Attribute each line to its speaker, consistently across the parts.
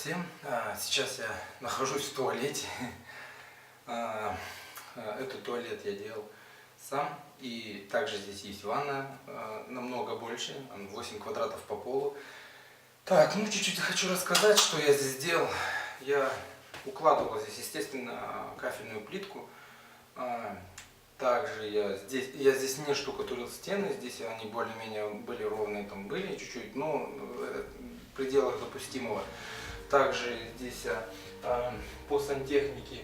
Speaker 1: всем! Сейчас я нахожусь в туалете. Этот туалет я делал сам. И также здесь есть ванна, намного больше, 8 квадратов по полу. Так, ну чуть-чуть хочу рассказать, что я здесь делал. Я укладывал здесь, естественно, кафельную плитку. Также я здесь не штукатурил стены, здесь они более-менее были ровные, там были чуть-чуть, но в пределах допустимого. Также здесь по сантехнике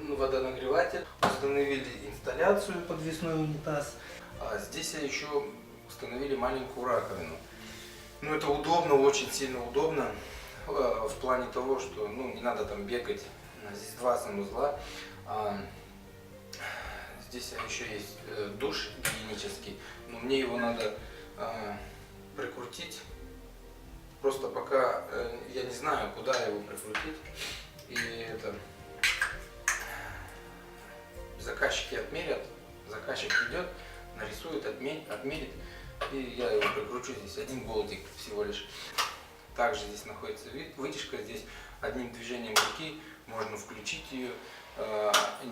Speaker 1: водонагреватель, установили инсталляцию, подвесной унитаз. Здесь еще установили маленькую раковину. Ну, это удобно, очень сильно удобно, в плане того, что не надо там бегать. Здесь 2 санузла. Здесь еще есть душ гигиенический, но мне его надо прикрутить. Просто пока я не знаю, куда его прикрутить. И это заказчики отмерят, заказчик придет, нарисует, отмерит, и я его прикручу. Здесь 1 болтик всего лишь. Также здесь находится вытяжка, здесь одним движением руки можно включить ее,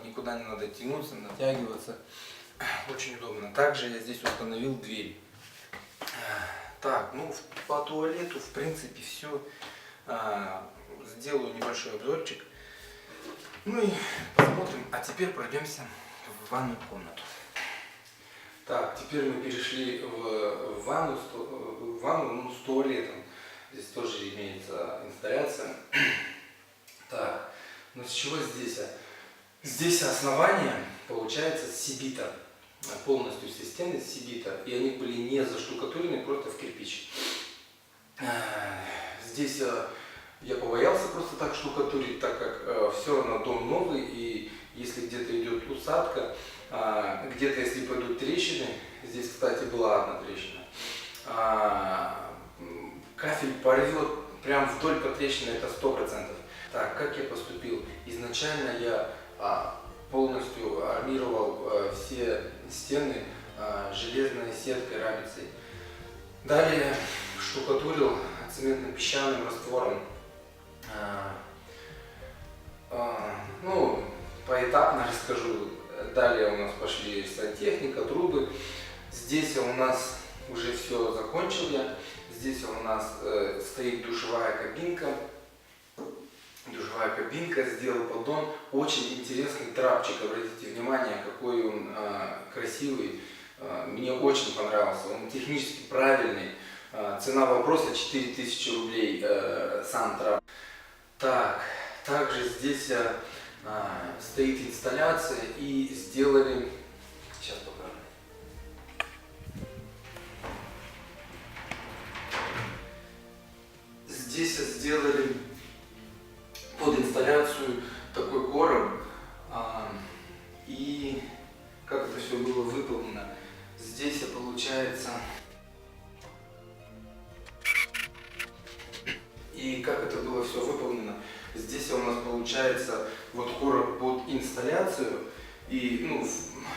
Speaker 1: никуда не надо тянуться, натягиваться. Очень удобно. Также я здесь установил дверь. Так, ну по туалету в принципе все. Сделаю небольшой обзорчик. Ну и посмотрим. А теперь пройдемся в ванную комнату. Так, теперь мы перешли в ванну с туалетом. Здесь тоже имеется инсталляция. Так, ну с чего здесь? Здесь основание получается с сибита. Полностью все стены с сибита. И они были не заштукатурены, просто в кирпич. Здесь я побоялся просто так штукатурить, так как все равно дом новый. И если где-то идет усадка, где-то если пойдут трещины, здесь, кстати, была одна трещина, кафель порвет прям вдоль по трещине, это 100%. Так, как я поступил? Изначально я полностью армировал все стены железной сеткой, рабицей. Далее штукатурил цементно-песчаным раствором. Ну, поэтапно расскажу. Далее у нас пошли сантехника, трубы. Здесь у нас уже все закончил я. Здесь у нас стоит душевая кабинка. Душевая кабинка, сделал поддон. Очень интересный трапчик, обратите внимание, какой он красивый. Мне очень понравился, он технически правильный. Цена вопроса 4000 рублей, сам трап. Так, также здесь стоит инсталляция и сделали, сейчас покажу. Здесь сделали под инсталляцию такой короб, и как это все было выполнено. Здесь получается, и как это было все выполнено. Здесь у нас получается вот короб под инсталляцию, и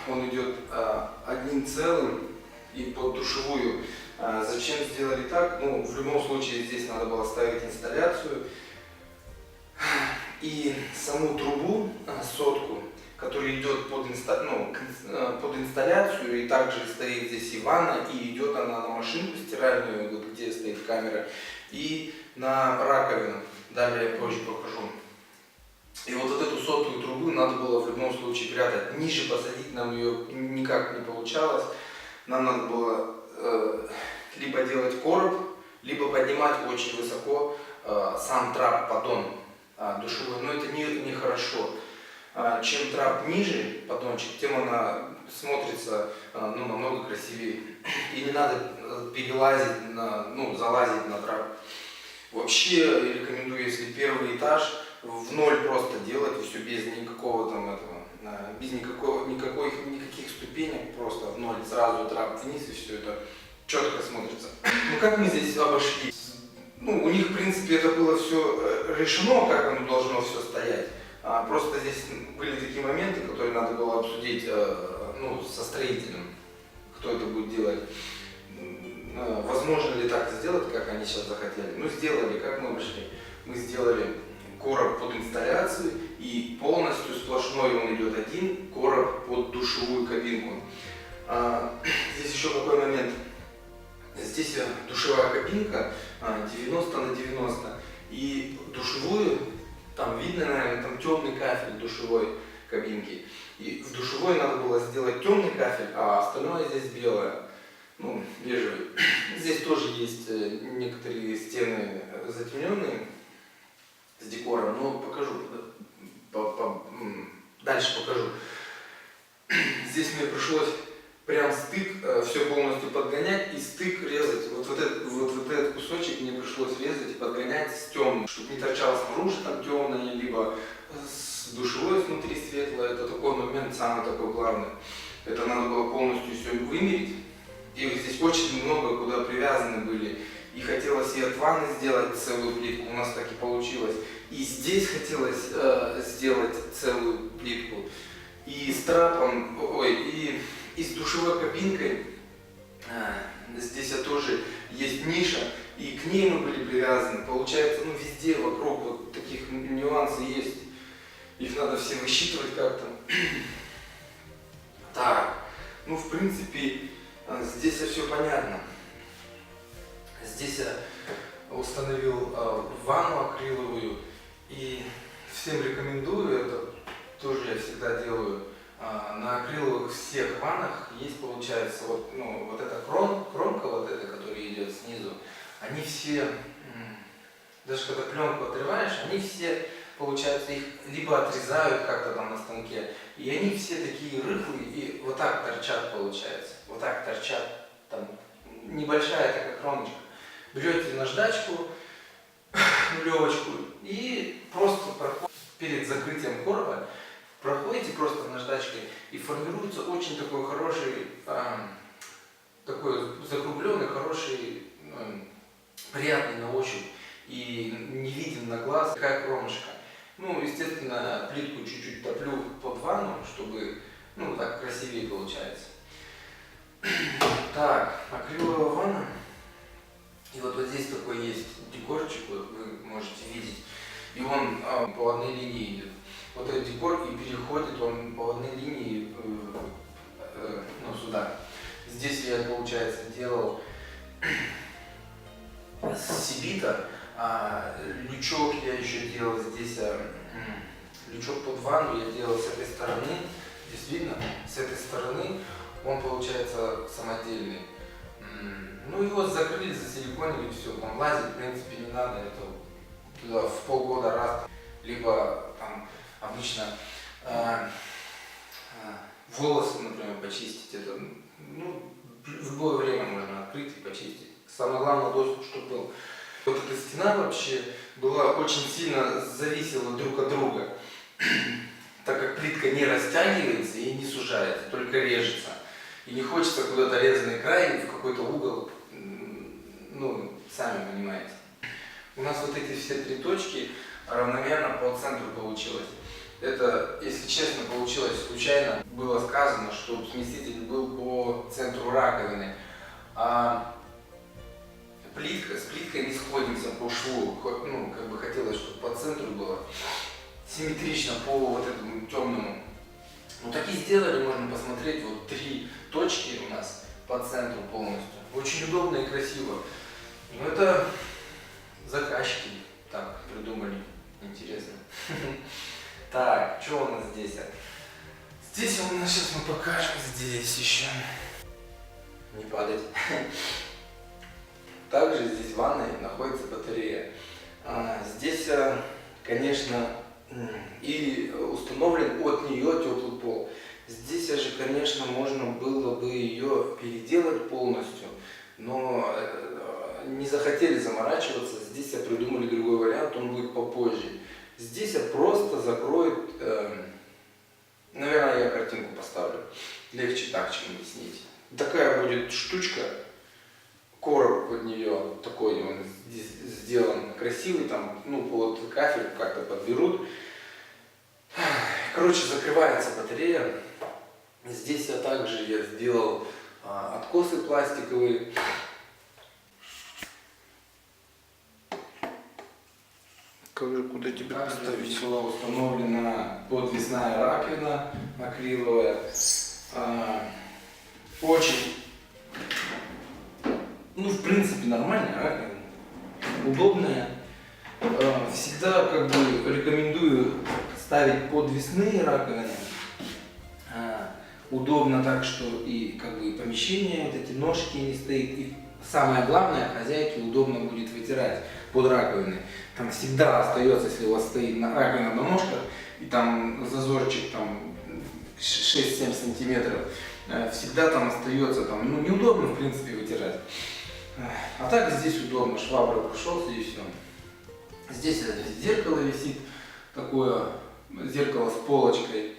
Speaker 1: он идет одним целым и под душевую. Зачем сделали так? В любом случае здесь надо было ставить инсталляцию. И саму трубу, сотку, которая идет под инсталляцию, и также стоит здесь и ванна, и идет она на машинку стиральную, вот где стоит камера, и на раковину. Далее я позже покажу. И вот эту сотую трубу надо было в любом случае прятать. Ниже посадить нам ее никак не получалось. Нам надо было либо делать короб, либо поднимать очень высоко сам трап, поддон душевой, но это не хорошо. Чем трап ниже, поддончик, тем она смотрится намного красивее. И не надо перелазить, залазить на трап. Вообще рекомендую, если первый этаж, в ноль просто делать, и все без никакого без никаких ступенек, просто в ноль, сразу трап вниз, и все это четко смотрится. Как мы здесь обошли? У них, в принципе, это было все решено, как оно должно все стоять. Просто здесь были такие моменты, которые надо было обсудить со строителем, кто это будет делать. Возможно ли так сделать, как они сейчас захотели? Сделали, как мы обошли. Мы сделали один короб под душевую кабинку. Здесь еще какой момент. Здесь душевая кабинка 90 на 90. И душевую, там видно, наверное, там темный кафель душевой кабинки. И в душевой надо было сделать темный кафель, а остальное здесь белое, ну, бежевый. Здесь тоже есть некоторые стены затемненные с декором, но покажу, дальше покажу. Здесь мне пришлось прям стык все полностью подгонять и стык резать. Вот этот кусочек мне пришлось резать и подгонять с темным, чтобы не торчало снаружи там темное, либо с душевой внутри светлое. Это такой момент самый такой главный. Это надо было полностью все вымерить. И здесь очень много куда привязаны были. И хотелось и от ванны сделать целую плитку, у нас так и получилось. И здесь хотелось сделать целую плитку. И с трапом, и с душевой кабинкой. Здесь тоже есть ниша, и к ней мы были привязаны. Получается, ну везде вокруг вот таких нюансов есть. Их надо все высчитывать как-то. Так, ну в принципе, здесь все понятно. Здесь я установил ванну акриловую, и всем рекомендую, это тоже я всегда делаю. На акриловых всех ваннах есть, получается, вот эта кромка, вот эта, которая идет снизу, они все, даже когда пленку отрываешь, они все, получается, их либо отрезают как-то там на станке, и они все такие рыхлые, и вот так торчат, получается, вот так торчат, там небольшая такая кромочка. Берете наждачку, нулевочку, и просто перед закрытием короба проходите просто наждачкой, и формируется очень такой хороший, такой закругленный, хороший, приятный на ощупь и не виден на глаз такая кромочка. Ну, естественно, плитку чуть-чуть топлю под ванну, чтобы, ну, так красивее получается. Так, акриловая ванна. И вот здесь такой есть декорчик, вот вы можете видеть, и он по одной линии идет. Вот этот декор и переходит он по одной линии сюда. Здесь я, получается, делал с сибита, а лючок я еще делал здесь, лючок под ванну я делал с этой стороны. Здесь видно, с этой стороны он получается самодельный. Ну его закрыли, засиликонили, все, там лазить в принципе не надо, это туда в полгода раз, либо там обычно волосы, например, почистить, это, ну, в любое время можно открыть и почистить. Самое главное, доступ, чтобы был. Вот эта стена вообще была очень сильно зависела друг от друга, так как плитка не растягивается и не сужается, только режется. И не хочется куда-то резанный край в какой-то угол, ну, сами понимаете. У нас вот эти все три точки равномерно по центру получилось. Это, если честно, получилось случайно. Было сказано, что сместитель был по центру раковины, а с плиткой не сходимся по шву. Ну, как бы хотелось, чтобы по центру было симметрично по вот этому темному. Ну так и сделали, можно посмотреть, вот три точки у нас по центру полностью. Очень удобно и красиво. Но это заказчики так придумали, интересно. Так, что у нас здесь? Здесь у нас, сейчас мы покажем, здесь еще. Не падать. Также здесь в ванной находится батарея. Здесь, конечно, и установлен от нее теплый пол. Здесь же, конечно, можно было бы ее переделать полностью, но не захотели заморачиваться. Здесь придумали другой вариант, он будет попозже. Здесь просто закроет, наверное, я картинку поставлю, легче так, чем объяснить. Такая будет штучка, короб под нее, такой он здесь сделан красивый, там, ну, вот кафель как-то подберут. Короче, закрывается батарея. Здесь я сделал откосы пластиковые.
Speaker 2: Как же, куда тебе
Speaker 1: Также
Speaker 2: поставить?
Speaker 1: здесь была установлена подвесная раковина акриловая. Очень, ну, в принципе, нормальная раковина, удобная. Всегда как бы рекомендую ставить подвесные раковины. Удобно так, что и как бы и помещение, вот эти ножки не стоит. И самое главное, хозяйке удобно будет вытирать под раковиной. Там всегда остается, если у вас стоит раковина на ножках, и там зазорчик там 6-7 сантиметров, всегда там остается, там, ну, неудобно в принципе вытирать. А так здесь удобно, шваброй прошелся и все. Здесь зеркало висит, такое зеркало с полочкой.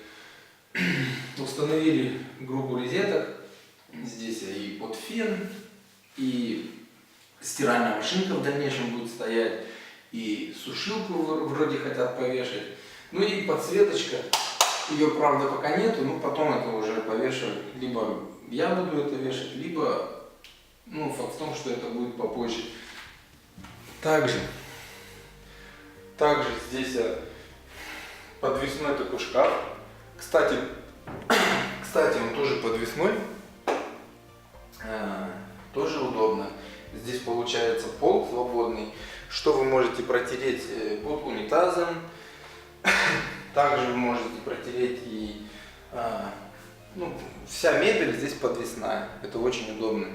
Speaker 1: Установили группу розеток. Здесь и под фен, и стиральная машинка в дальнейшем будет стоять, и сушилку вроде хотят повешать. Ну и подсветочка. Ее, правда, пока нету, но потом это уже повешаю. Либо я буду это вешать, либо, ну, факт в том, что это будет попозже. Также здесь подвесной такой шкаф. Кстати, он тоже подвесной. Тоже удобно. Здесь получается пол свободный, что вы можете протереть под унитазом. Также вы можете протереть и ну, вся мебель здесь подвесная. Это очень удобно.